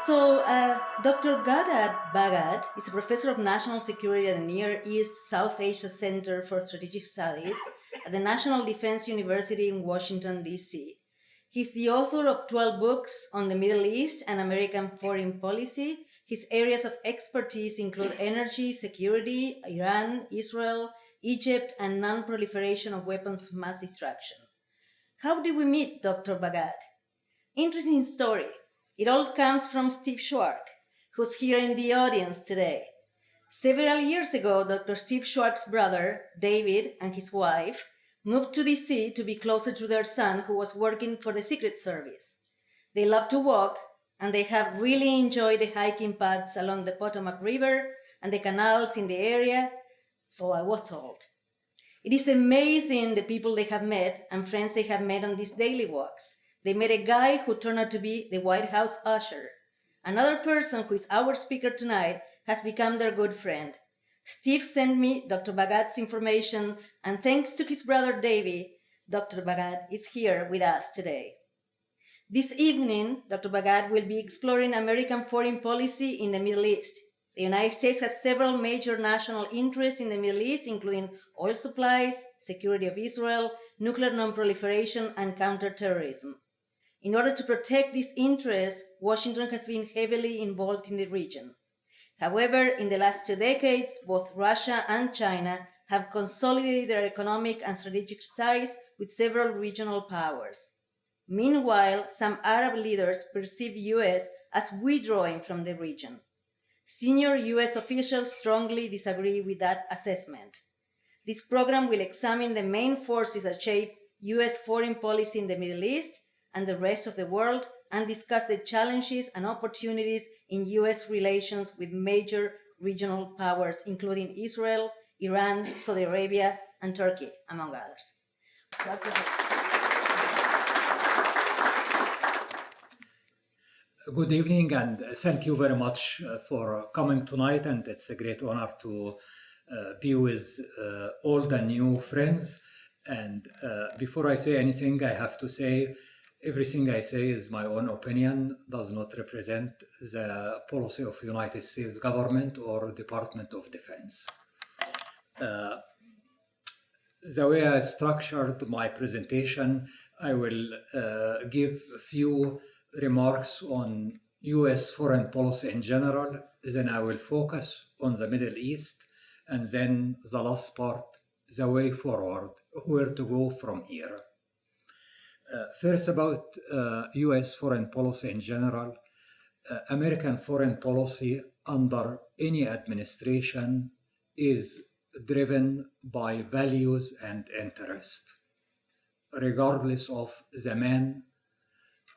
Dr. Gawdat Bahgat is a professor of national security at the Near East South Asia Center for Strategic Studies at the National Defense University in Washington, D.C. He's the author of 12 books on the Middle East and American foreign policy. His areas of expertise include energy, security, Iran, Israel, Egypt, and non proliferation of weapons of mass destruction. How did we meet, Dr. Bahgat? Interesting story. It all comes from Steve Schwartz, who's here in the audience today. Several years ago, Dr. Steve Schwartz's brother, David, and his wife moved to DC to be closer to their son, who was working for the Secret Service. They love to walk, and they have really enjoyed the hiking paths along the Potomac River and the canals in the area, so I was told. It is amazing the people they have met and friends they have met on these daily walks. They met a guy who turned out to be the White House usher. Another person, who is our speaker tonight, has become their good friend. Steve sent me Dr. Bahgat's information, and thanks to his brother Davy, Dr. Bahgat is here with us today. This evening, Dr. Bahgat will be exploring American foreign policy in the Middle East. The United States has several major national interests in the Middle East, including oil supplies, security of Israel, nuclear non-proliferation, and counterterrorism. In order to protect these interests, Washington has been heavily involved in the region. However, in the last 2 decades, both Russia and China have consolidated their economic and strategic ties with several regional powers. Meanwhile, some Arab leaders perceive US as withdrawing from the region. Senior US officials strongly disagree with that assessment. This program will examine the main forces that shape US foreign policy in the Middle East and the rest of the world, and discuss the challenges and opportunities in US relations with major regional powers, including Israel, Iran, Saudi Arabia, and Turkey, among others. Good evening, and thank you very much for coming tonight. And it's a great honor to be with all the new friends. And before I say anything, I have to say everything I say is my own opinion, does not represent the policy of United States government or Department of Defense. The way I structured my presentation, I will give a few remarks on US foreign policy in general, then I will focus on the Middle East, and then the last part, the way forward, where to go from here. First, about US foreign policy in general. American foreign policy under any administration is driven by values and interest, regardless of the man,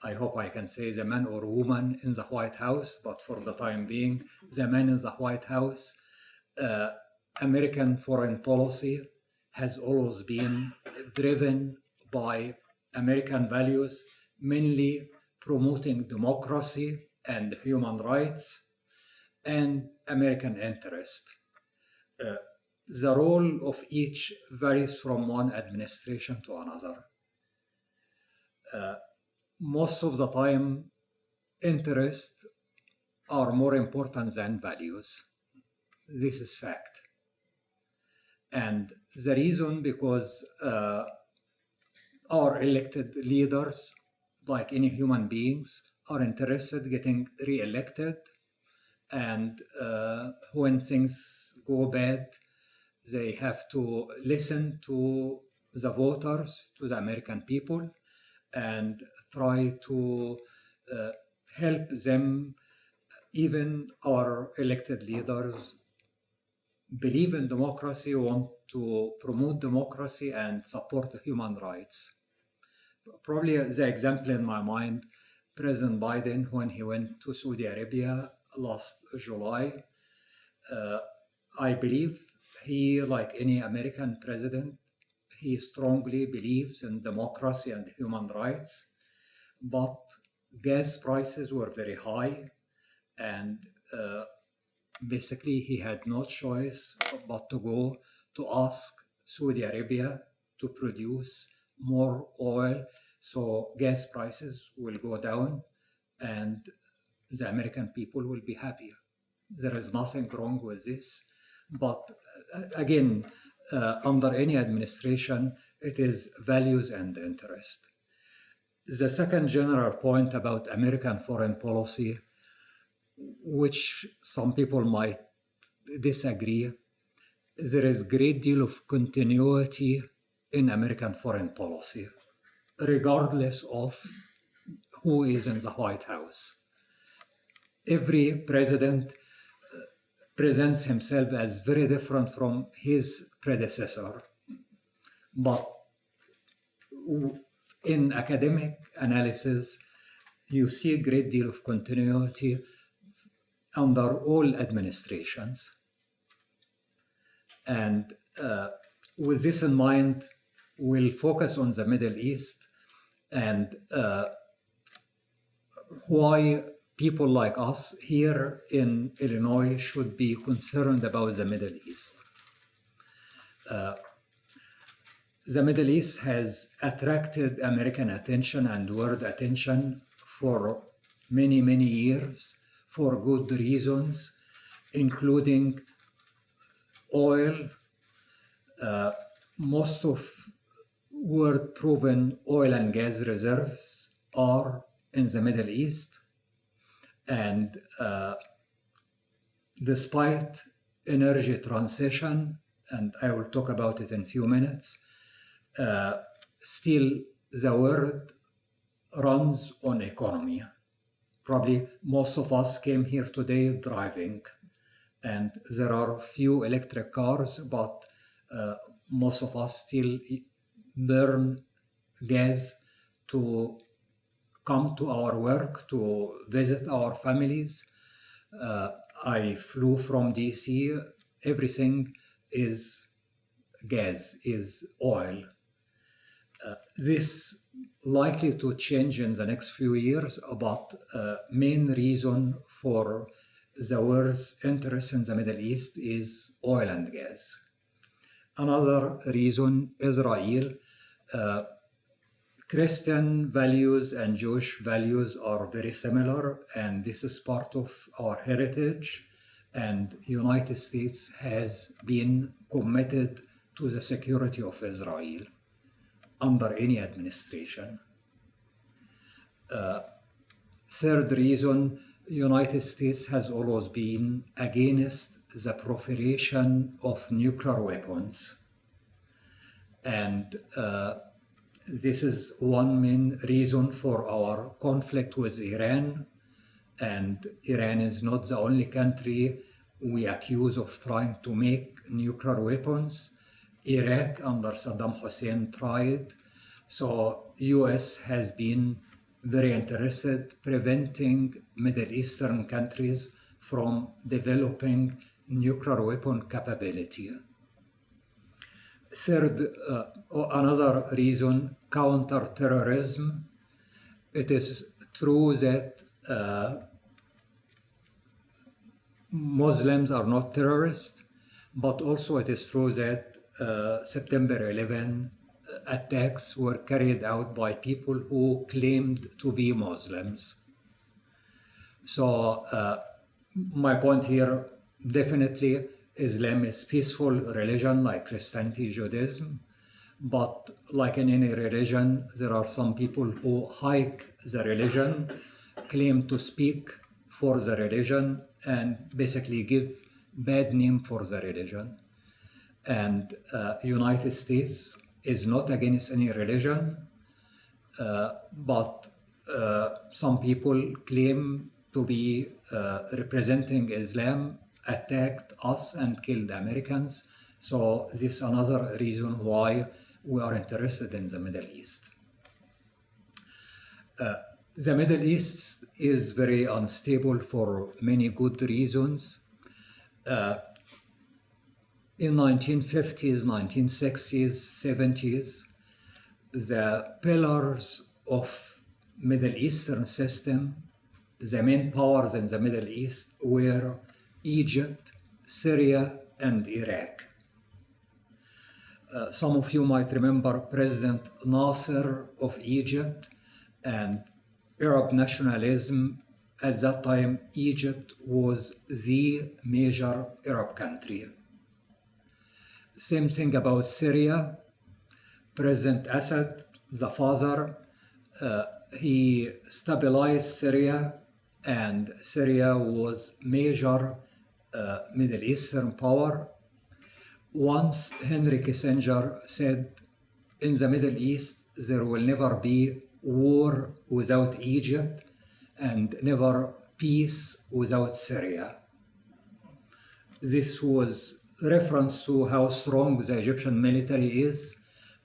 I hope I can say the man or woman in the White House, but for the time being, the man in the White House. American foreign policy has always been driven by American values, mainly promoting democracy and human rights and American interest. The role of each varies from one administration to another. Most of the time, interests are more important than values. This is fact. And the reason, because our elected leaders, like any human beings, are interested in getting re-elected. And when things go bad, they have to listen to the voters, to the American people, and try to help them. Even our elected leaders believe in democracy, want to promote democracy and support human rights. Probably the example in my mind, President Biden, when he went to Saudi Arabia last July, I believe he, like any American president, he strongly believes in democracy and human rights, but gas prices were very high, and basically he had no choice but to go to ask Saudi Arabia to produce more oil so gas prices will go down, and the American people will be happier. There is nothing wrong with this. But again, under any administration, it is values and interest. The second general point about American foreign policy, which some people might disagree, there is a great deal of continuity in American foreign policy, regardless of who is in the White House. Every president presents himself as very different from his predecessor. But in academic analysis, you see a great deal of continuity under all administrations. And with this in mind, we'll focus on the Middle East and why people like us here in Illinois should be concerned about the Middle East. The Middle East has attracted American attention and world attention for many, many years for good reasons, including oil. Most of world-proven oil and gas reserves are in the Middle East. And despite energy transition, and I will talk about it in a few minutes, still the world runs on economy. Probably most of us came here today driving, and there are few electric cars, but most of us still burn gas to come to our work, to visit our families. I flew from DC. Everything is gas, is oil. This likely to change in the next few years, but main reason for the world's interest in the Middle East is oil and gas. Another reason, Israel. Christian values and Jewish values are very similar, and this is part of our heritage. And United States has been committed to the security of Israel under any administration. Third reason, United States has always been against the proliferation of nuclear weapons. And this is one main reason for our conflict with Iran. And Iran is not the only country we accuse of trying to make nuclear weapons. Iraq under Saddam Hussein tried. So US has been very interested preventing Middle Eastern countries from developing nuclear weapon capability. Third, another reason, counterterrorism. It is true that Muslims are not terrorists, but also it is true that September 11 attacks were carried out by people who claimed to be Muslims. So my point here, definitely Islam is peaceful religion like Christianity, Judaism, but like in any religion, there are some people who hike the religion, claim to speak for the religion, and basically give bad name for the religion. And United States is not against any religion, but some people claim to be representing Islam, attacked us and killed Americans. So this is another reason why we are interested in the Middle East. The Middle East is very unstable for many good reasons. In 1950s, 1960s, 70s, the pillars of Middle Eastern system, the main powers in the Middle East were Egypt, Syria, and Iraq. Some of you might remember President Nasser of Egypt, and Arab nationalism At that time, Egypt was the major Arab country. Same thing about Syria. President Assad, the father, he stabilized Syria, and Syria was major Middle Eastern power. Once Henry Kissinger said, in the Middle East, there will never be war without Egypt and never peace without Syria. This was reference to how strong the Egyptian military is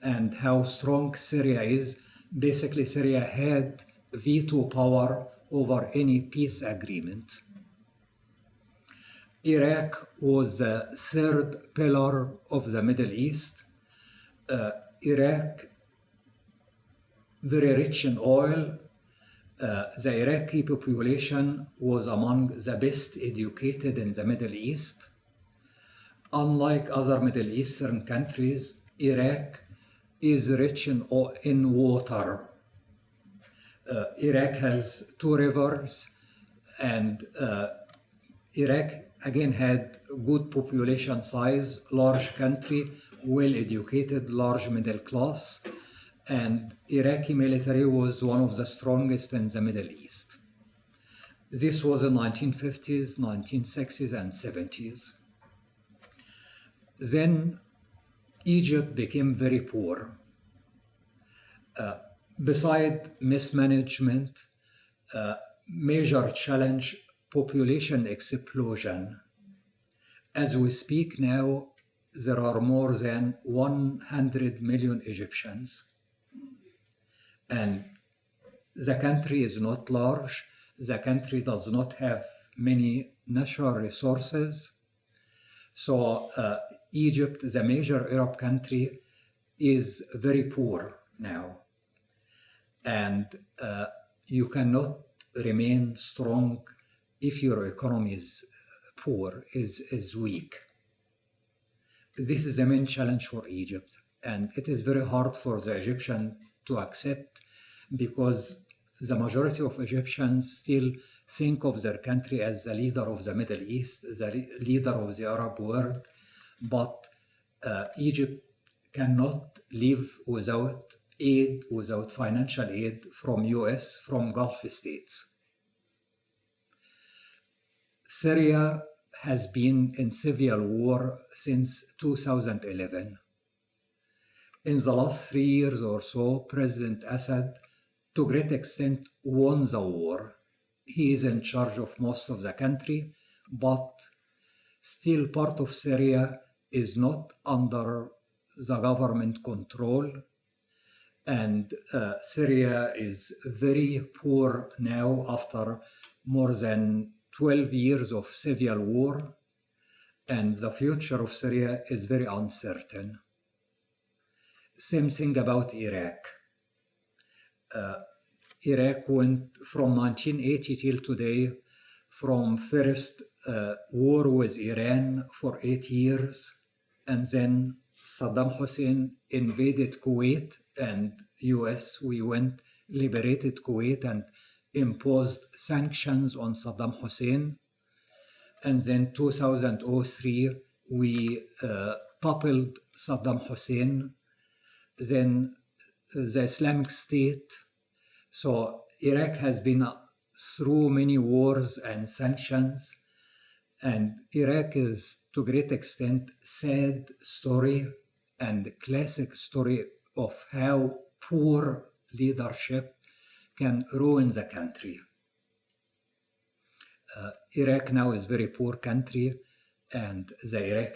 and how strong Syria is. Basically, Syria had veto power over any peace agreement. Iraq was the third pillar of the Middle East. Iraq, very rich in oil. The Iraqi population was among the best educated in the Middle East. Unlike other Middle Eastern countries, Iraq is rich in water. Iraq has two rivers, and Iraq again had good population size, large country, well educated, large middle class, and Iraqi military was one of the strongest in the Middle East. This was in 1950s, 1960s, and 70s. Then Egypt became very poor. Beside mismanagement, major challenge, population explosion. As we speak now, there are more than 100 million Egyptians. And the country is not large. The country does not have many natural resources. So Egypt, the major Arab country, is very poor now. And you cannot remain strong if your economy is poor, is weak. This is the main challenge for Egypt. And it is very hard for the Egyptian to accept, because the majority of Egyptians still think of their country as the leader of the Middle East, the leader of the Arab world. But Egypt cannot live without aid, without financial aid from US, from Gulf states. Syria has been in civil war since 2011. In the last 3 years or so, President Assad, to great extent, won the war. He is in charge of most of the country, but still part of Syria is not under the government control. And Syria is very poor now after more than 12 years of civil war, and the future of Syria is very uncertain. Same thing about Iraq. Iraq went from 1980 till today, from first war with Iran for 8 years, and then Saddam Hussein invaded Kuwait, and US, we went, liberated Kuwait and imposed sanctions on Saddam Hussein. And then 2003, we toppled Saddam Hussein. Then the Islamic State. So Iraq has been through many wars and sanctions, and Iraq is to great extent sad story and classic story of how poor leadership can ruin the country. Iraq now is a very poor country, and the Iraq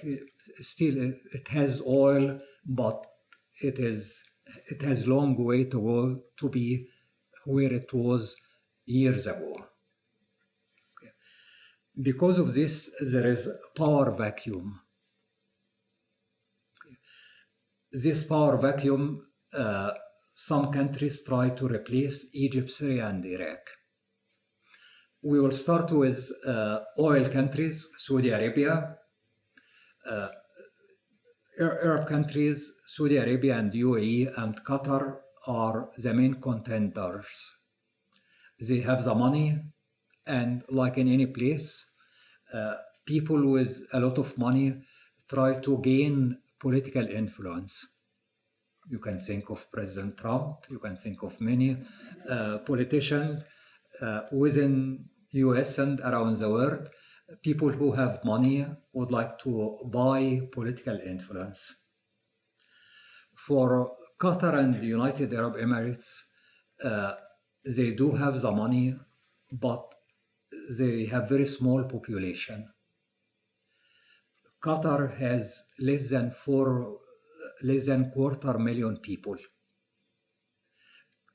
still it has oil, but it has long way to go to be where it was years ago. Okay. Because of this, there is power vacuum. Okay. This power vacuum, some countries try to replace Egypt, Syria, and Iraq. We will start with oil countries, Saudi Arabia. Arab countries, Saudi Arabia and UAE and Qatar are the main contenders. They have the money And like in any place, people with a lot of money try to gain political influence. You can think of President Trump. You can think of many politicians within US and around the world. People who have money would like to buy political influence. For Qatar and the United Arab Emirates, they do have the money, but they have very small population. Qatar has less than quarter million people.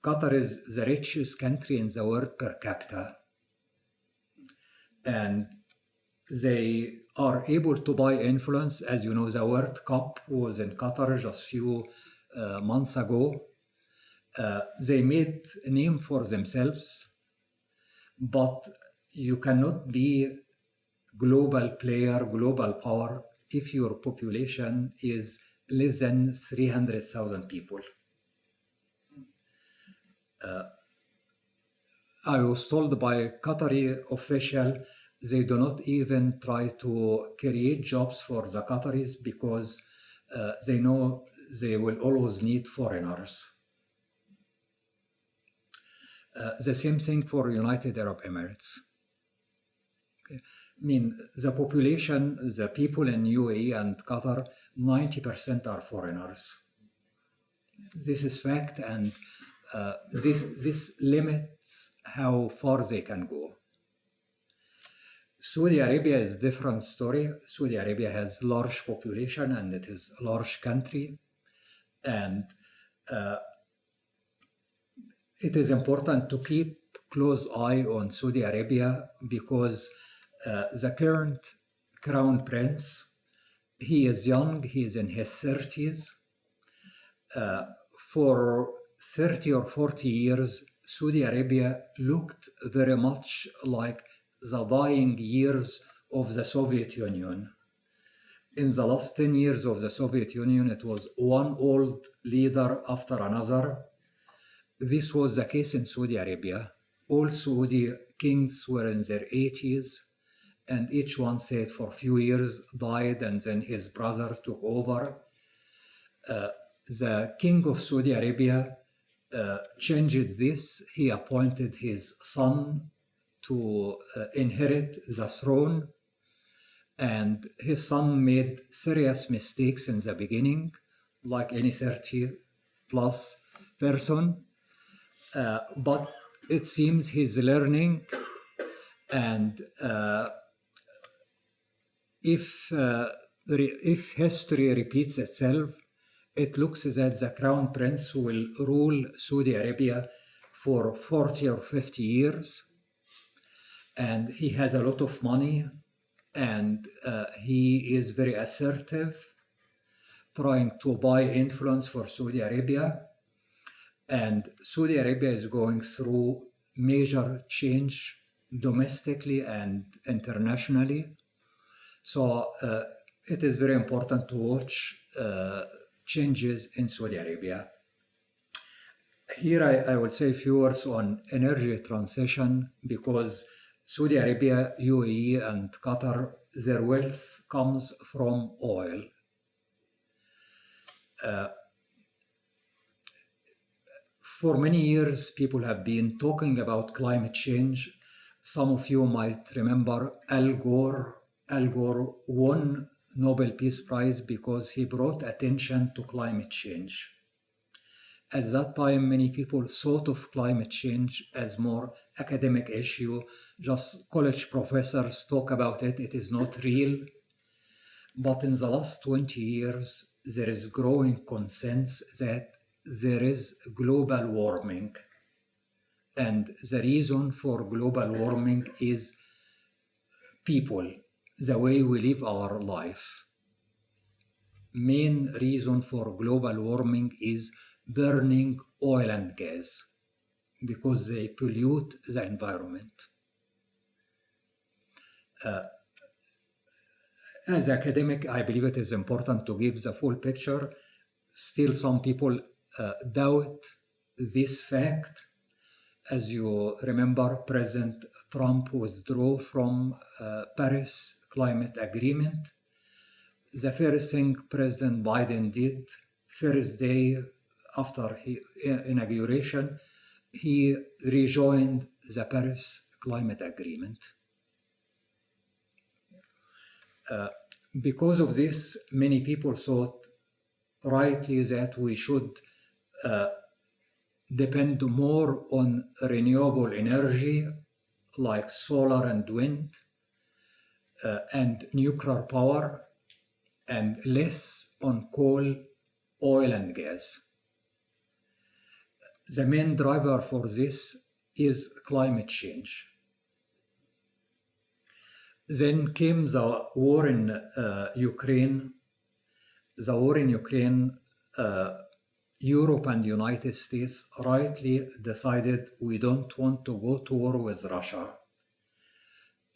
Qatar is the richest country in the world per capita, and they are able to buy influence. As you know, the World Cup was in Qatar just a few months ago. They made a name for themselves, but you cannot be global player, global power if your population is less than 300,000 people. I was told by Qatari official they do not even try to create jobs for the Qataris because they know they will always need foreigners. The same thing for United Arab Emirates. Okay. I mean, the population, the people in UAE and Qatar, 90% are foreigners. This is fact, and this limits how far they can go. Saudi Arabia is a different story. Saudi Arabia has large population and it is a large country, and it is important to keep close eye on Saudi Arabia because the current crown prince, he is young, he is in his 30s. For 30 or 40 years, Saudi Arabia looked very much like the dying years of the Soviet Union. In the last 10 years of the Soviet Union, it was one old leader after another. This was the case in Saudi Arabia. All Saudi kings were in their 80s, and each one stayed for a few years, died, and then his brother took over. The king of Saudi Arabia changed this. He appointed his son to inherit the throne, and his son made serious mistakes in the beginning, like any 30 plus person, but it seems he's learning, and if history repeats itself, it looks that the crown prince will rule Saudi Arabia for 40 or 50 years, and he has a lot of money, and he is very assertive, trying to buy influence for Saudi Arabia. And Saudi Arabia is going through major change domestically and internationally. So it is very important to watch changes in Saudi Arabia. Here I will say a few words on energy transition because Saudi Arabia, UAE, and Qatar, their wealth comes from oil. For many years, people have been talking about climate change. Some of you might remember Al Gore. Al Gore won Nobel Peace Prize because he brought attention to climate change. At that time, many people thought of climate change as more academic issue. Just college professors talk about it. It is not real. But in the last 20 years, there is growing consensus that there is global warming. And the reason for global warming is people, the way we live our life. Main reason for global warming is burning oil and gas because they pollute the environment. As an academic, I believe it is important to give the full picture. Still, some people doubt this fact, as you remember, President Trump withdrew from Paris Climate Agreement. The first thing President Biden did, first day after inauguration, he rejoined the Paris Climate Agreement. Because of this, many people thought rightly that we should depend more on renewable energy like solar and wind and nuclear power, and less on coal, oil, and gas. The main driver for this is climate change. Then came the war in Ukraine. The war in Ukraine, Europe and United States rightly decided we don't want to go to war with Russia.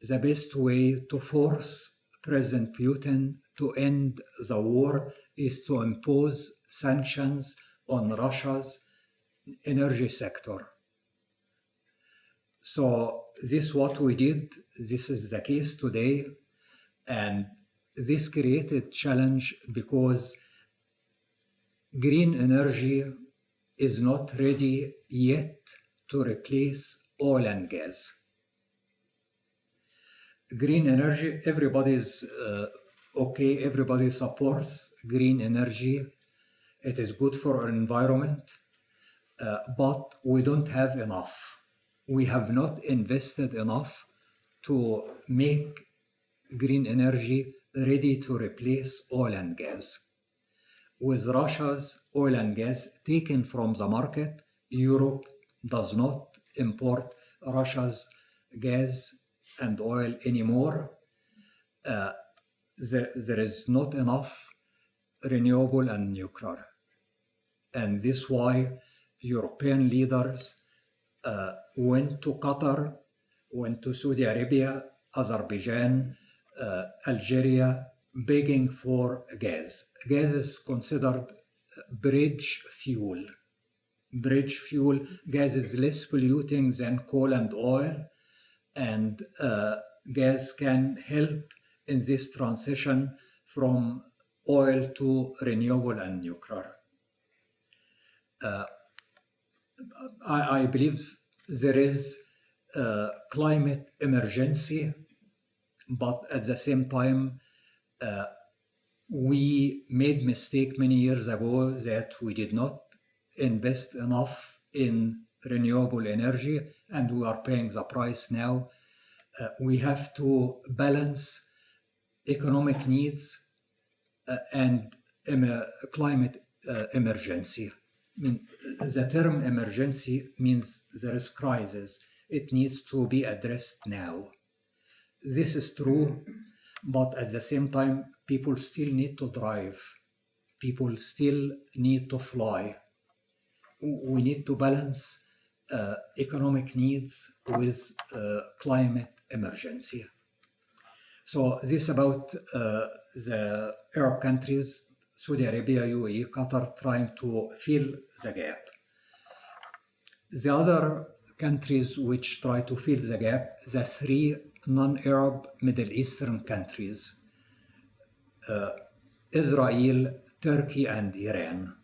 The best way to force President Putin to end the war is to impose sanctions on Russia's energy sector. So this is what we did. This is the case today. And this created challenge because green energy is not ready yet to replace oil and gas. Green energy, everybody's okay, everybody supports green energy. It is good for our environment, but we don't have enough. We have not invested enough to make green energy ready to replace oil and gas. With Russia's oil and gas taken from the market, Europe does not import Russia's gas and oil anymore. There is not enough renewable and nuclear. And this is why European leaders went to Qatar, went to Saudi Arabia, Azerbaijan, Algeria, begging for gas. Gas is considered bridge fuel. Bridge fuel, gas is less polluting than coal and oil, and gas can help in this transition from oil to renewable and nuclear. I believe there is a climate emergency, but at the same time, we made mistake many years ago that we did not invest enough in renewable energy, and we are paying the price now. We have to balance economic needs and climate emergency. I mean, the term emergency means there is crisis. It needs to be addressed now. This is true, but at the same time, people still need to drive. People still need to fly. We need to balance economic needs with climate emergency. So this about the Arab countries, Saudi Arabia, UAE, Qatar, trying to fill the gap. The other countries which try to fill the gap, the three non-Arab Middle Eastern countries, Israel, Turkey, and Iran.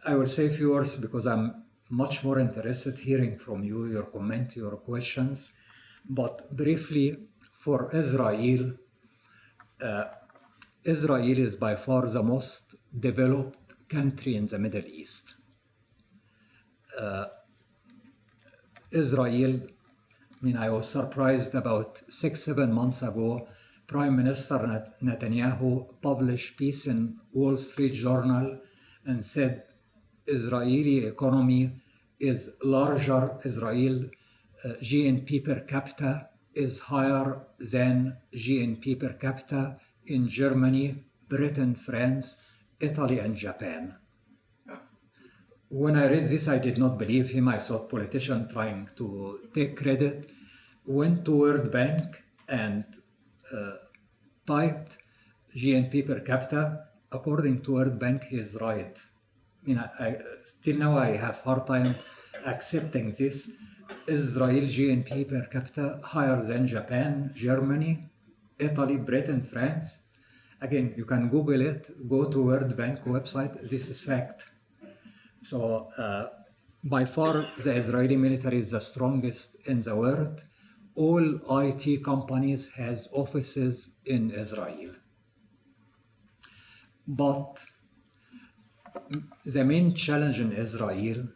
I will say a few words because I'm much more interested hearing from you, your comment, your questions. But briefly, for Israel, Israel is by far the most developed country in the Middle East. Israel, I was surprised about 6-7 months ago, Prime Minister Netanyahu published a piece in Wall Street Journal and said Israeli economy is larger, Israel GNP per capita is higher than GNP per capita in Germany, Britain, France, Italy, and Japan. When I read this, I did not believe him. I thought politician trying to take credit. Went to World Bank and typed GNP per capita. According to World Bank, he is right. Still now I have hard time accepting this. Israel GNP per capita higher than Japan, Germany, Italy, Britain, France. Again, you can Google it, go to World Bank website, this is fact. So by far the Israeli military is the strongest in the world. All IT companies has offices in Israel. But the main challenge in Israel,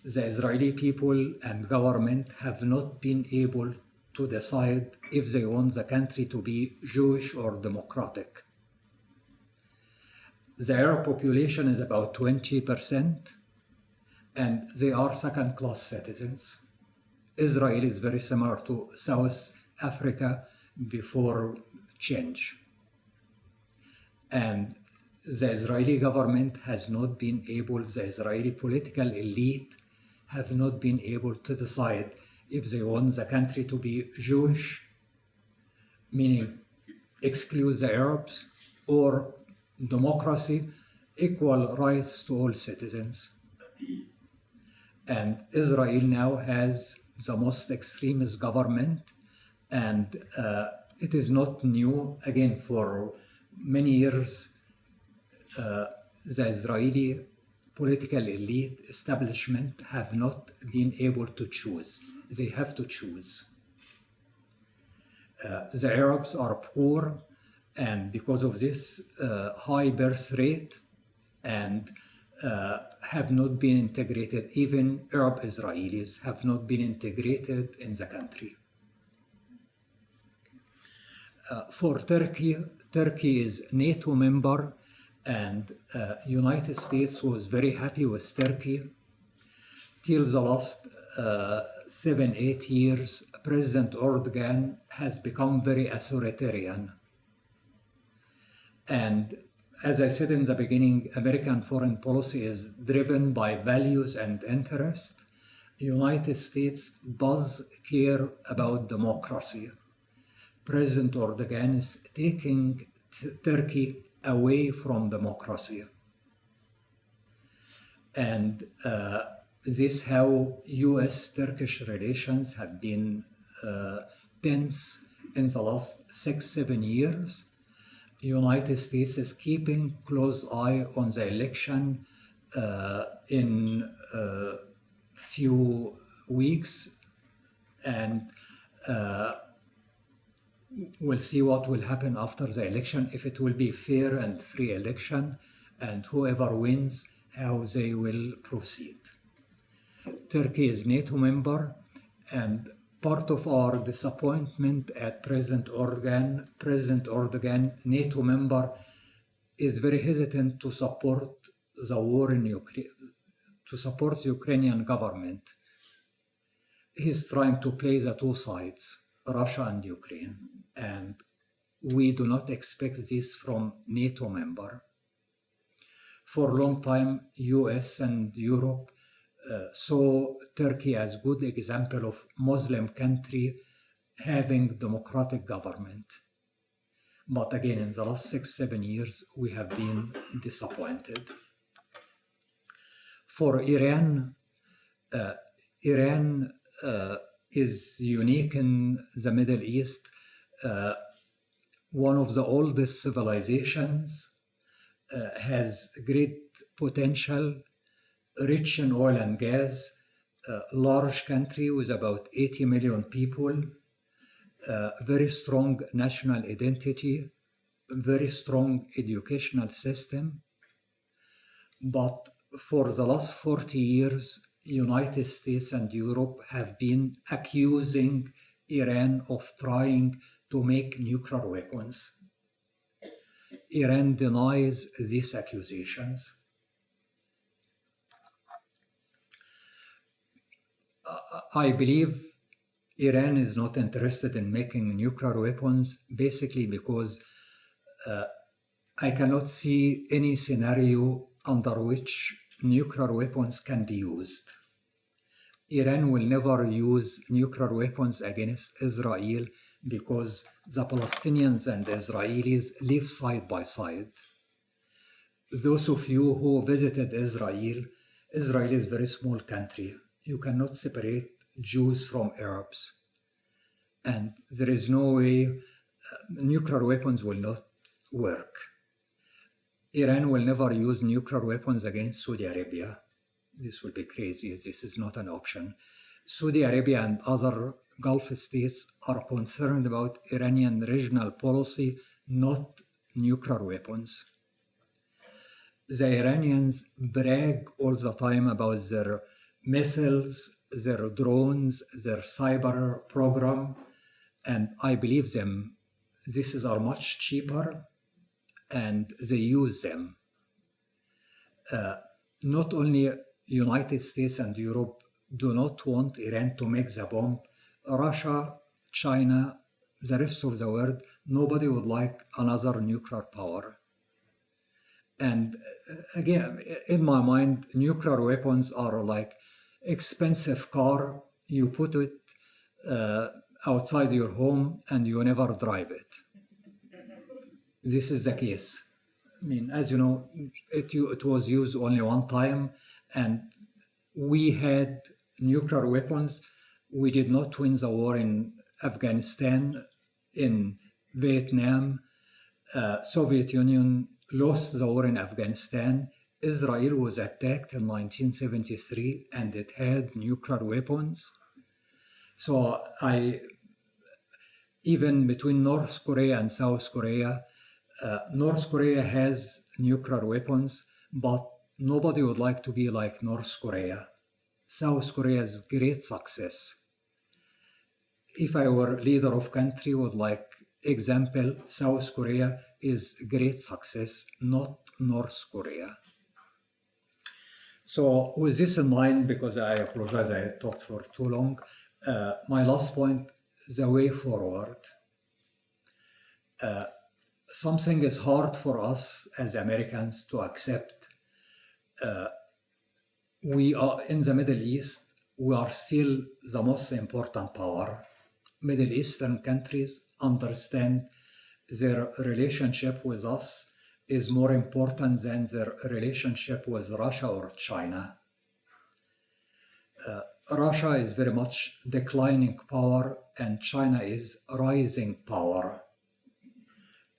the Israeli people and government have not been able to decide if they want the country to be Jewish or democratic. The Arab population is about 20%, and they are second-class citizens. Israel is very similar to South Africa before change. And the Israeli government has not been able, the Israeli political elite have not been able to decide if they want the country to be Jewish, meaning exclude the Arabs, or democracy, equal rights to all citizens. And Israel now has the most extremist government, and it is not new. Again, for many years, the Israeli political elite establishment have not been able to choose. They have to choose. The Arabs are poor, and because of this high birth rate, and have not been integrated. Even Arab Israelis have not been integrated in the country. For Turkey, Turkey is NATO member, and United States was very happy with Turkey. Till the last 7-8 years, President Erdogan has become very authoritarian. And as I said in the beginning, American foreign policy is driven by values and interest. United States does care about democracy. President Erdogan is taking Turkey away from democracy. And this is how US-Turkish relations have been tense in the last 6-7 years. United States is keeping close eye on the election in a few weeks, and we'll see what will happen after the election, if it will be fair and free election, and whoever wins, how they will proceed. Turkey is NATO member, and part of our disappointment at President Erdogan, NATO member, is very hesitant to support the war in Ukraine, to support the Ukrainian government. He's trying to play the two sides, Russia and Ukraine, and we do not expect this from NATO member. For a long time, US and Europe saw Turkey as good example of Muslim country having democratic government. But again, in the last 6-7 years, we have been disappointed. For Iran, Iran is unique in the Middle East, one of the oldest civilizations, has great potential, rich in oil and gas, large country with about 80 million people, very strong national identity, very strong educational system. But for the last 40 years, United States and Europe have been accusing Iran of trying to make nuclear weapons. Iran denies these accusations. I believe Iran is not interested in making nuclear weapons, basically because I cannot see any scenario under which nuclear weapons can be used. Iran will never use nuclear weapons against Israel because the Palestinians and Israelis live side by side. Those of you who visited Israel, Israel is a very small country. you cannot separate Jews from Arabs. And there is no way nuclear weapons will not work. Iran will never use nuclear weapons against Saudi Arabia. This will be crazy. This is not an option. Saudi Arabia and other Gulf states are concerned about Iranian regional policy, not nuclear weapons. The Iranians brag all the time about their missiles, their drones, their cyber program, and I believe them. These are much cheaper, and they use them. Not only United States and Europe do not want Iran to make the bomb. Russia, China, the rest of the world, nobody would like another nuclear power. And again, in my mind, nuclear weapons are like expensive car. You put it outside your home and you never drive it. This is the case. I mean, as you know, it was used only one time, and we had nuclear weapons. We did not win the war in Afghanistan, in Vietnam. Soviet Union lost the war in Afghanistan. Israel was attacked in 1973, and it had nuclear weapons. So even between North Korea and South Korea, North Korea has nuclear weapons, but nobody would like to be like North Korea. South Korea's great success. If I were leader of country, would like example, South Korea is great success, not North Korea. So with this in mind, because I apologize, I talked for too long, my last point, the way forward. Something is hard for us as Americans to accept. We are in the Middle East, we are still the most important power. Middle Eastern countries understand their relationship with us is more important than their relationship with Russia or China. Russia is very much declining power and China is rising power.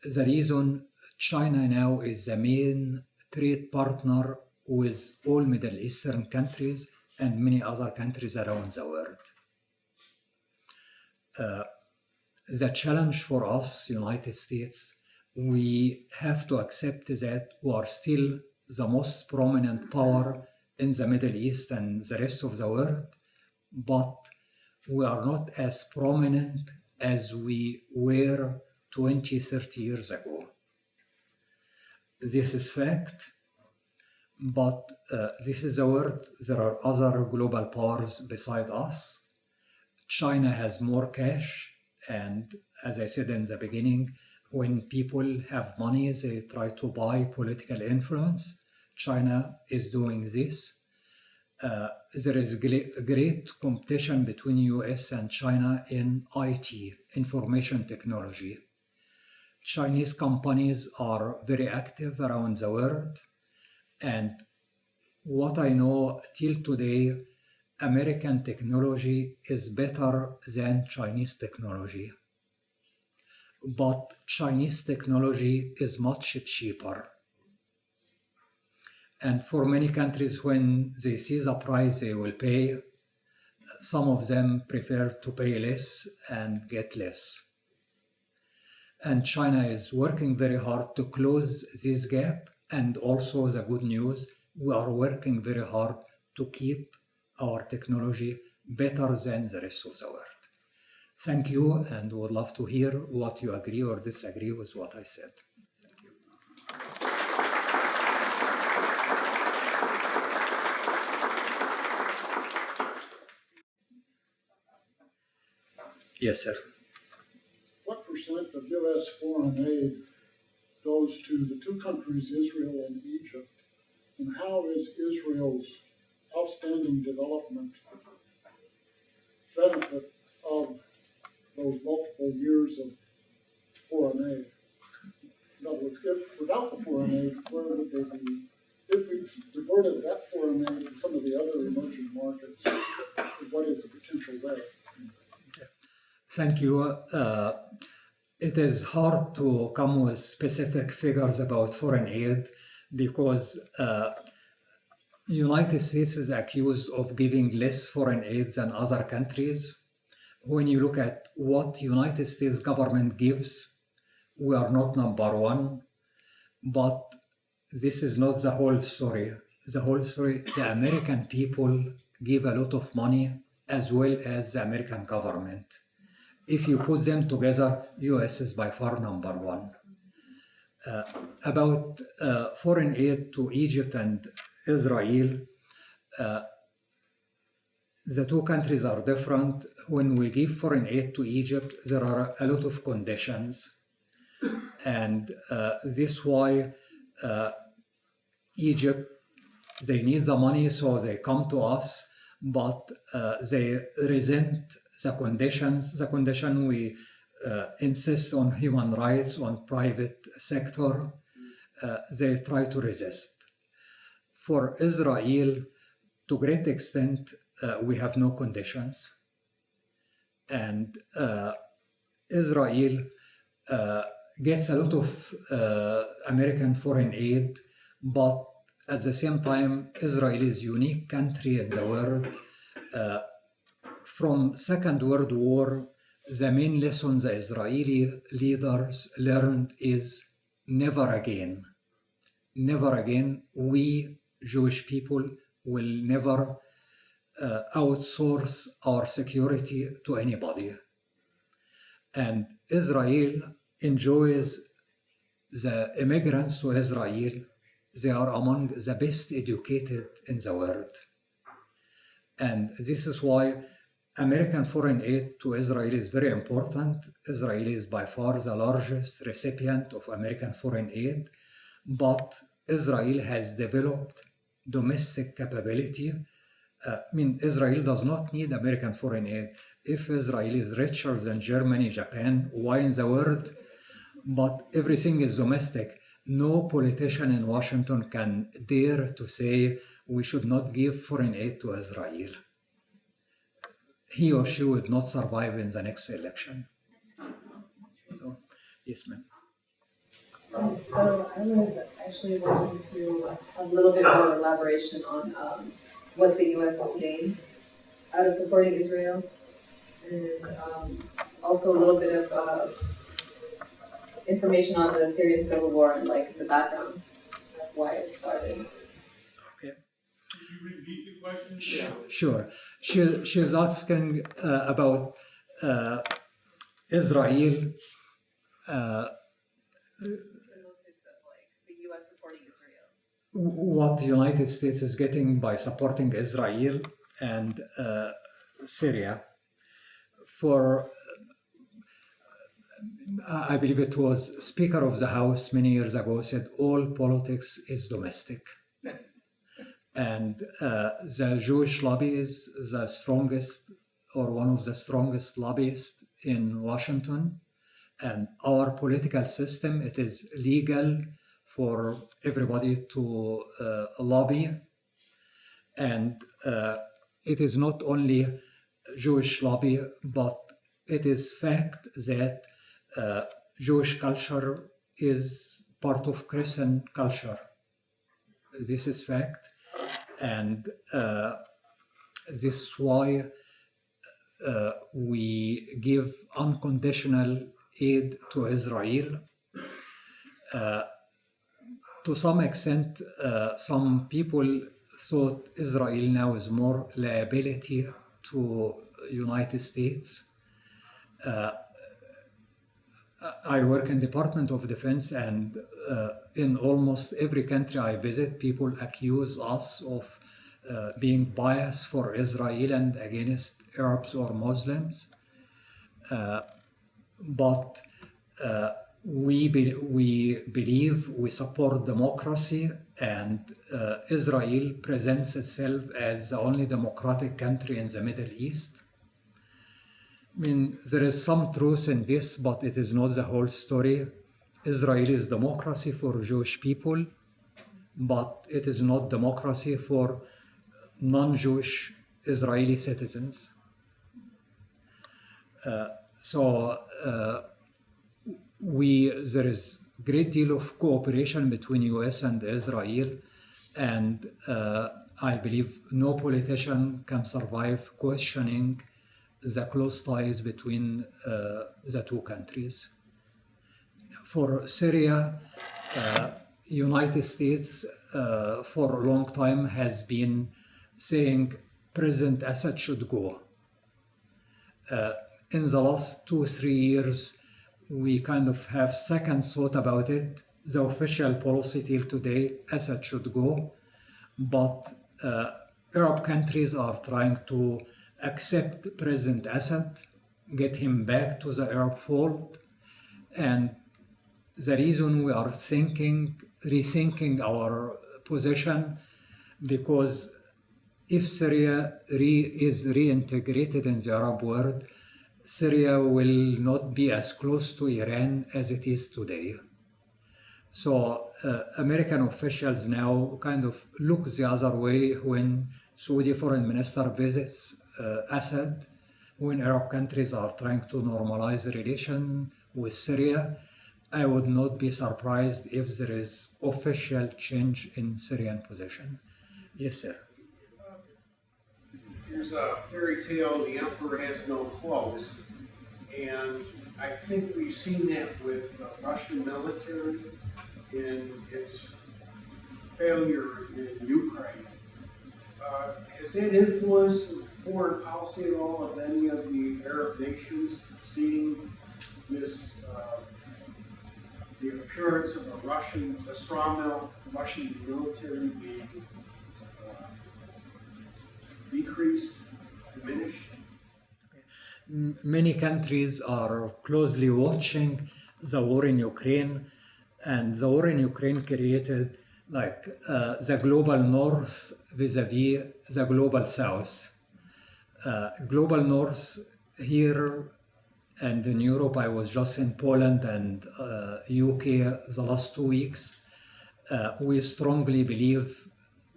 The reason China now is the main trade partner with all Middle Eastern countries and many other countries around the world. The challenge for us, United States, we have to accept that we are still the most prominent power in the Middle East and the rest of the world, but we are not as prominent as we were 20, 30 years ago. This is fact, but this is the world. There are other global powers beside us. China has more cash, and as I said in the beginning, when people have money, they try to buy political influence. China is doing this. There is great competition between US and China in IT, information technology. Chinese companies are very active around the world, and what I know till today, American technology is better than Chinese technology. But Chinese technology is much cheaper. And for many countries, when they see the price they will pay, some of them prefer to pay less and get less. And China is working very hard to close this gap. And also the good news, we are working very hard to keep our technology better than the rest of the world. Thank you, and would love to hear what you agree or disagree with what I said. Thank you. Yes, sir. What percent of U.S. foreign aid goes to the two countries, Israel and Egypt, and how is Israel's outstanding development benefit of those multiple years of foreign aid? In other words, if without the foreign aid, where would they be if we diverted that foreign aid to some of the other emerging markets, what is the potential there? Thank you. It is hard to come with specific figures about foreign aid because United States is accused of giving less foreign aid than other countries. When you look at what United States government gives, we are not number one, but this is not the whole story. The whole story, the American people give a lot of money as well as the American government. If you put them together, US is by far number one. About foreign aid to Egypt and Israel, the two countries are different. When we give foreign aid to Egypt, there are a lot of conditions. And this why Egypt, they need the money, so they come to us, but they resent the conditions. The condition we insist on human rights, on private sector, they try to resist. For Israel, to great extent, we have no conditions. And Israel gets a lot of American foreign aid, but at the same time, Israel is a unique country in the world. From Second World War, the main lesson the Israeli leaders learned is never again. Never again, we Jewish people will never outsource our security to anybody. And Israel enjoys the immigrants to Israel. They are among the best educated in the world. And this is why American foreign aid to Israel is very important. Israel is by far the largest recipient of American foreign aid, but Israel has developed domestic capability. Israel does not need American foreign aid. If Israel is richer than Germany, Japan, why in the world? But everything is domestic. No politician in Washington can dare to say we should not give foreign aid to Israel. He or she would not survive in the next election. So, yes, ma'am. So I was actually wanting to have a little bit more elaboration on what the U.S. gains out of supporting Israel, and also a little bit of information on the Syrian civil war and like the background, like why it started. Okay. Can you repeat the question? Sure. She's asking about Israel. The motives of like the U.S. supporting Israel. What the United States is getting by supporting Israel and Syria. For, I believe it was Speaker of the House many years ago said, all politics is domestic. And the Jewish lobby is the strongest, or one of the strongest lobbyists in Washington. And our political system, it is legal for everybody to lobby. And it is not only Jewish lobby, but it is fact that Jewish culture is part of Christian culture. This is fact. And this is why we give unconditional aid to Israel. To some extent, some people thought Israel now is more liability to United States. I work in Department of Defense, and in almost every country I visit, people accuse us of being biased for Israel and against Arabs or Muslims. But we believe we support democracy, and Israel presents itself as the only democratic country in the Middle East. There is some truth in this, but it is not the whole story. Israel is democracy for Jewish people, but it is not democracy for non-Jewish Israeli citizens. So there is great deal of cooperation between US and Israel, and I believe no politician can survive questioning the close ties between the two countries. For Syria, United States for a long time has been saying President Assad should go. In the last 2-3 years, we kind of have second thought about it. The official policy till today, Assad should go, but Arab countries are trying to accept President Assad, get him back to the Arab fold, and the reason we are rethinking our position, because if Syria is reintegrated in the Arab world, Syria will not be as close to Iran as it is today. So American officials now kind of look the other way when Saudi foreign minister visits Assad, when Arab countries are trying to normalize the relation with Syria. I would not be surprised if there is official change in Syrian position. Yes, sir. There's a fairy tale, the emperor has no clothes, and I think we've seen that with the Russian military in its failure in Ukraine. Has that influenced foreign policy at all of any of the Arab nations, seeing this, the appearance of a strong Russian military being decreased, diminished? Many countries are closely watching the war in Ukraine, and the war in Ukraine created the global north vis-a-vis the global south. Global north here and in Europe, I was just in Poland and UK the last 2 weeks. We strongly believe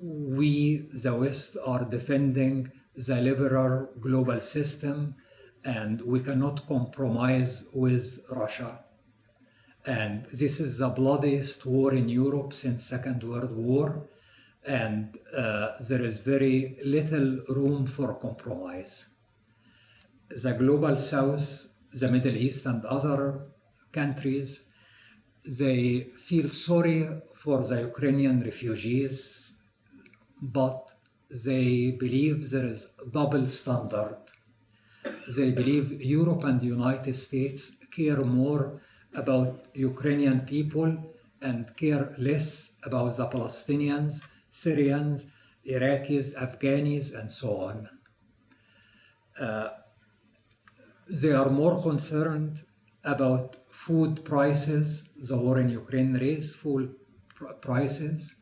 we, the West, are defending the liberal global system, and we cannot compromise with Russia. And this is the bloodiest war in Europe since Second World War, and there is very little room for compromise. The global South, the Middle East, and other countries, they feel sorry for the Ukrainian refugees, but they believe there is double standard. They believe Europe and the United States care more about Ukrainian people and care less about the Palestinians, Syrians, Iraqis, Afghanis, and so on. They are more concerned about food prices. The war in Ukraine raised food prices.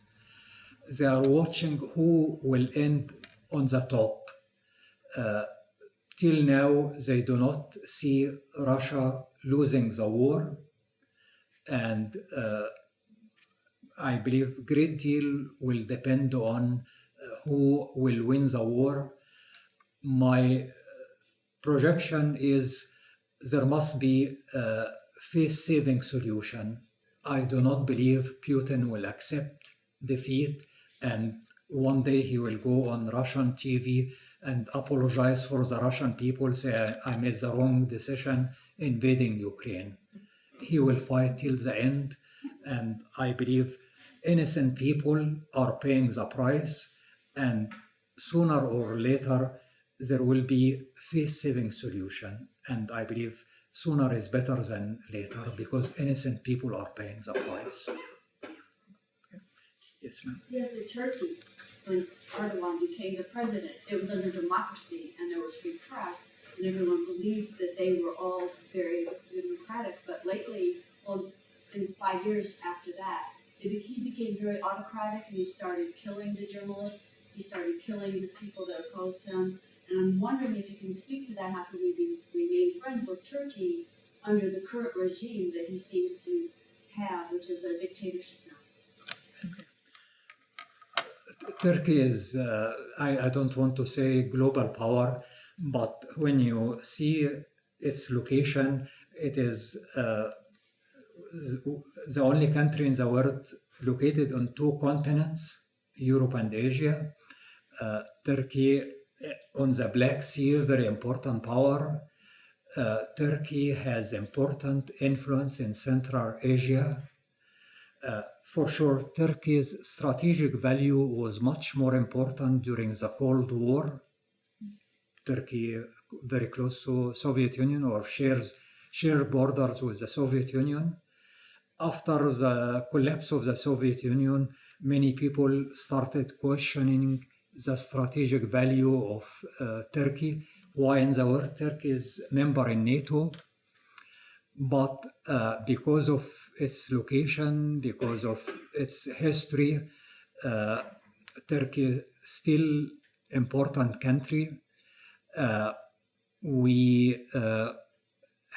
They are watching who will end on the top. Till now, they do not see Russia losing the war, and I believe a great deal will depend on who will win the war. My projection is there must be a face-saving solution. I do not believe Putin will accept defeat and one day he will go on Russian TV and apologize for the Russian people, say, I made the wrong decision invading Ukraine. He will fight till the end, and I believe innocent people are paying the price, and sooner or later there will be face-saving solution, and I believe sooner is better than later because innocent people are paying the price. Yes, ma'am. Yes, in Turkey, when Erdogan became the president, it was under democracy and there was free press, and everyone believed that they were all very democratic. But lately, well, in 5 years after that, he became very autocratic, and he started killing the journalists. He started killing the people that opposed him. And I'm wondering if you can speak to that. How can we remain friends with Turkey under the current regime that he seems to have, which is a dictatorship now? Turkey is, I don't want to say global power, but when you see its location, it is the only country in the world located on two continents, Europe and Asia. Turkey on the Black Sea, very important power. Turkey has important influence in Central Asia. For sure, Turkey's strategic value was much more important during the Cold War. Turkey very close to Soviet Union or share borders with the Soviet Union. After the collapse of the Soviet Union, many people started questioning the strategic value of Turkey. Why in the world Turkey is member in NATO? But because of its location, because of its history, Turkey still important country. We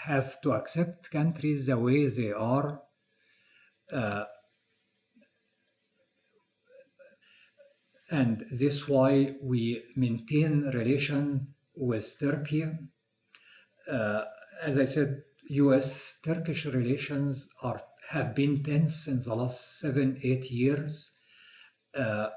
have to accept countries the way they are. And this is why we maintain relation with Turkey. As I said, U.S.-Turkish relations have been tense in the last 7-8 years. The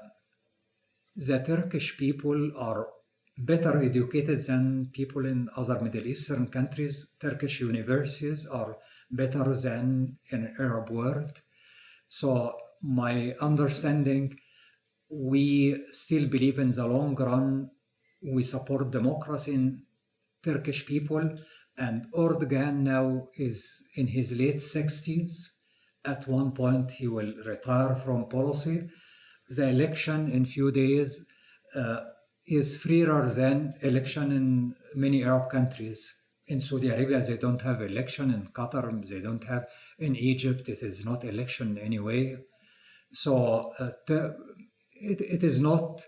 Turkish people are better educated than people in other Middle Eastern countries. Turkish universities are better than in Arab world. So my understanding, we still believe in the long run, we support democracy in Turkish people, and Erdogan now is in his late 60s. At one point, he will retire from policy. The election in few days is freer than election in many Arab countries. In Saudi Arabia, they don't have election. In Qatar, they don't have. In Egypt, it is not election anyway. So it is not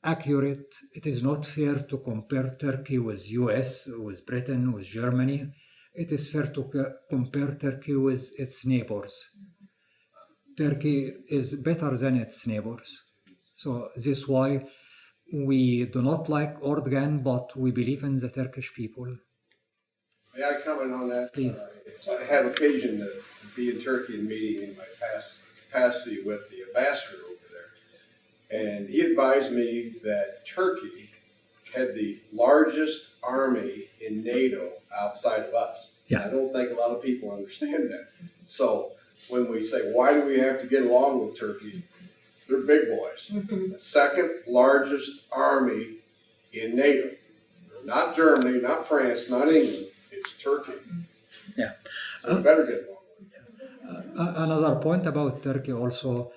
accurate. It is not fair to compare Turkey with US, with Britain, with Germany. It is fair to compare Turkey with its neighbors. Turkey is better than its neighbors. So this is why we do not like Erdogan, but we believe in the Turkish people. May I comment on that? Please. I had occasion to be in Turkey and meeting in my past capacity with the ambassador over there. And he advised me that Turkey had the largest army in NATO outside of us. Yeah. I don't think a lot of people understand that. So when we say, why do we have to get along with Turkey? They're big boys. The second largest army in NATO. Not Germany, not France, not England. It's Turkey. Yeah. So we better get along. Another point about Turkey also,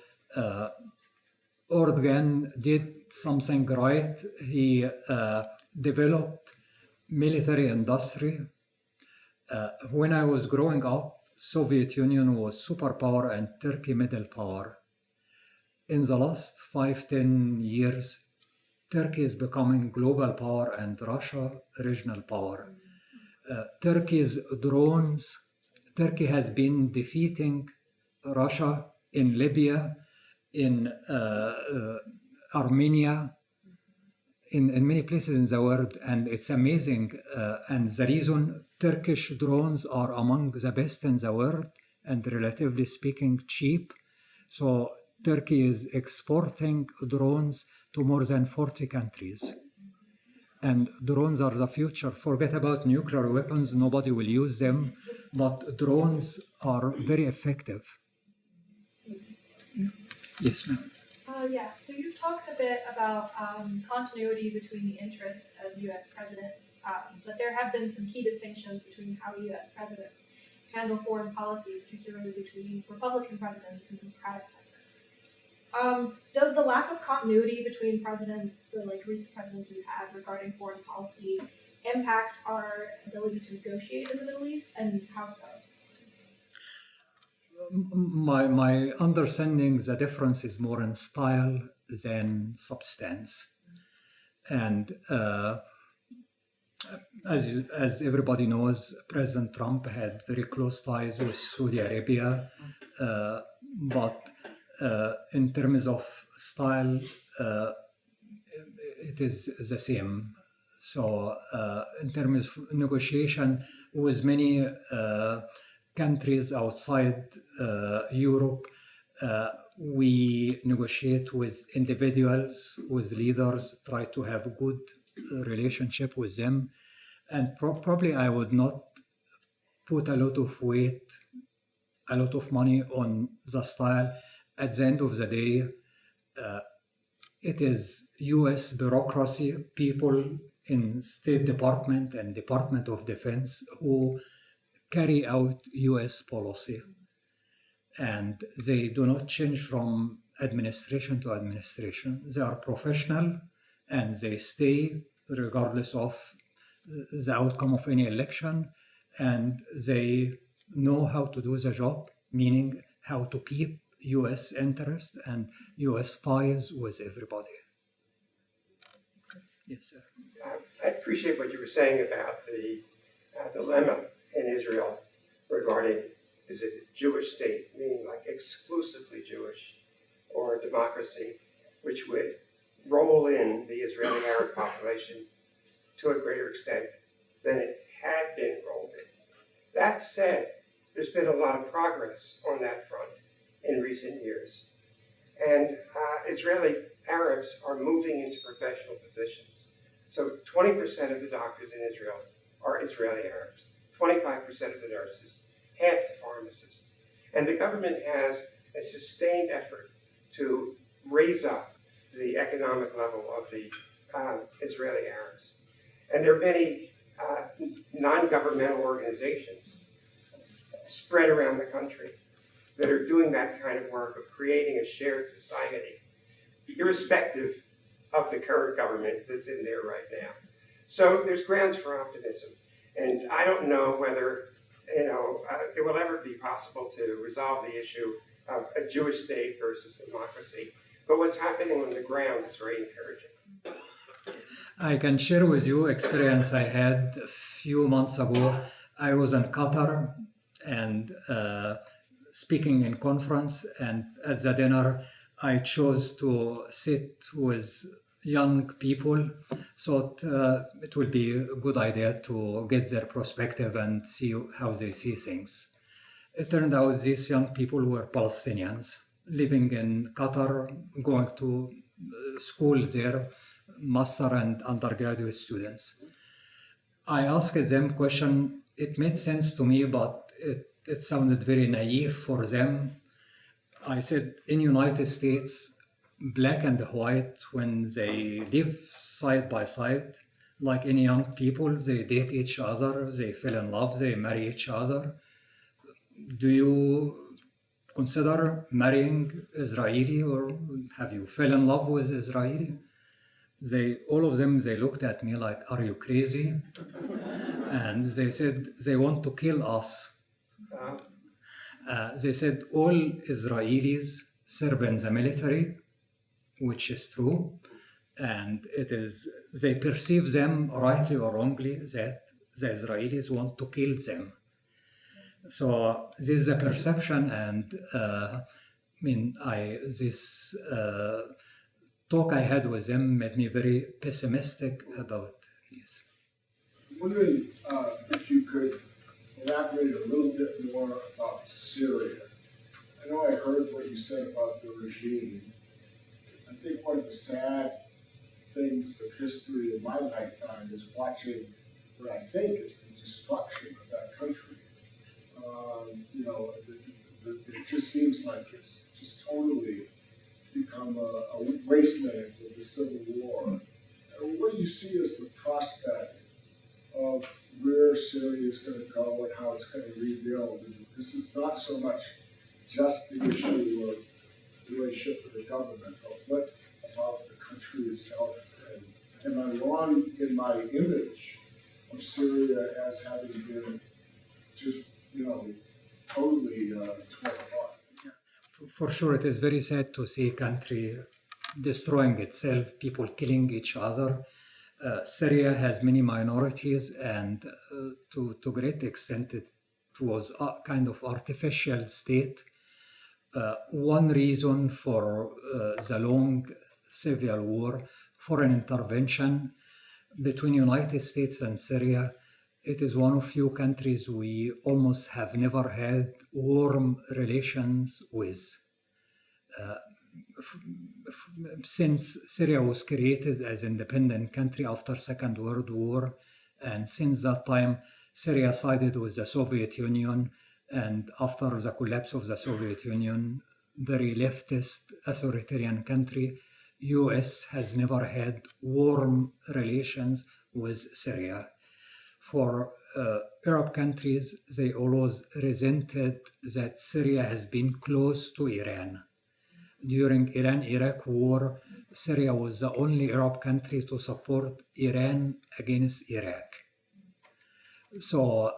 Erdogan did something right. He developed military industry. When I was growing up, Soviet Union was superpower and Turkey middle power. In the last 5-10 years, Turkey is becoming global power and Russia regional power. Turkey's drones, Turkey has been defeating Russia in Libya, in Armenia, in many places in the world, and it's amazing. And the reason Turkish drones are among the best in the world and relatively speaking cheap. So Turkey is exporting drones to more than 40 countries. And drones are the future. Forget about nuclear weapons, nobody will use them, but drones are very effective. Yes, ma'am. So you've talked a bit about continuity between the interests of U.S. presidents, but there have been some key distinctions between how U.S. presidents handle foreign policy, particularly between Republican presidents and Democratic presidents. Does the lack of continuity between presidents, the recent presidents we've had regarding foreign policy, impact our ability to negotiate in the Middle East, and how so? My understanding, the difference is more in style than substance. And as everybody knows, President Trump had very close ties with Saudi Arabia, but in terms of style, it is the same. So, in terms of negotiation with many countries outside Europe, we negotiate with individuals, with leaders, try to have a good relationship with them. And probably I would not put a lot of weight, a lot of money on the style. At the end of the day, it is US bureaucracy, people in State Department and Department of Defense who carry out US policy. And they do not change from administration to administration. They are professional and they stay regardless of the outcome of any election, and they know how to do the job, meaning how to keep US interest and US ties with everybody. Yes, sir. I appreciate what you were saying about the dilemma in Israel regarding, is it a Jewish state, meaning like exclusively Jewish, or a democracy, which would roll in the Israeli Arab population to a greater extent than it had been rolled in. That said, there's been a lot of progress on that front in recent years. And Israeli Arabs are moving into professional positions. So 20% of the doctors in Israel are Israeli Arabs, 25% of the nurses, half the pharmacists. And the government has a sustained effort to raise up the economic level of the Israeli Arabs. And there are many non-governmental organizations spread around the country that are doing that kind of work of creating a shared society, irrespective of the current government that's in there right now. So there's grounds for optimism. And I don't know whether, it will ever be possible to resolve the issue of a Jewish state versus democracy. But what's happening on the ground is very encouraging. I can share with you experience I had a few months ago. I was in Qatar and speaking in conference, and at the dinner I chose to sit with young people, so it will be a good idea to get their perspective and see how they see things. It turned out these young people were Palestinians living in Qatar, going to school there, master and undergraduate students. I asked them a question. It made sense to me, but it sounded very naive for them. I said, in United States, black and white, when they live side by side, like any young people, they date each other, they fall in love, they marry each other. Do you consider marrying Israeli, or have you fell in love with Israeli? All of them, they looked at me like, are you crazy? And they said, they want to kill us. They said, all Israelis serve in the military, which is true. And they perceive them, rightly or wrongly, that the Israelis want to kill them. So this is a perception, and this talk I had with them made me very pessimistic about this. I'm wondering if you could elaborate a little bit more about Syria. I know I heard what you said about the regime. I think one of the sad things of history in my lifetime is watching what I think is the destruction of that country. It just seems like it's just totally become a wasteland with the Civil War. What do you see as the prospect of where Syria is going to go and how it's going to rebuild? And this is not so much just the issue of the relationship with the government, but what about the country itself? And am I wrong in my image of Syria as having been just, totally torn apart? For sure, it is very sad to see a country destroying itself, people killing each other. Syria has many minorities, and to great extent, it was a kind of artificial state. one reason for the long civil war, foreign intervention between United States and Syria. It is one of few countries we almost have never had warm relations with. Since Syria was created as independent country after Second World War, and since that time, Syria sided with the Soviet Union, and after the collapse of the Soviet Union, very leftist authoritarian country, US has never had warm relations with Syria. For Arab countries, they always resented that Syria has been close to Iran. During Iran-Iraq war, Syria was the only Arab country to support Iran against Iraq. So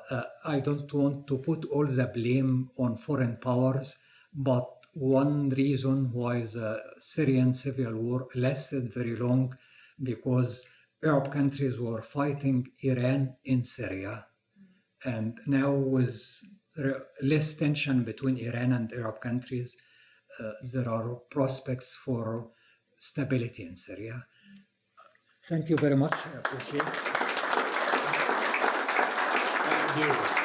I don't want to put all the blame on foreign powers, but one reason why the Syrian civil war lasted very long because Arab countries were fighting Iran in Syria. And now with less tension between Iran and Arab countries, there are prospects for stability in Syria. Thank you very much. I appreciate it. Thank you.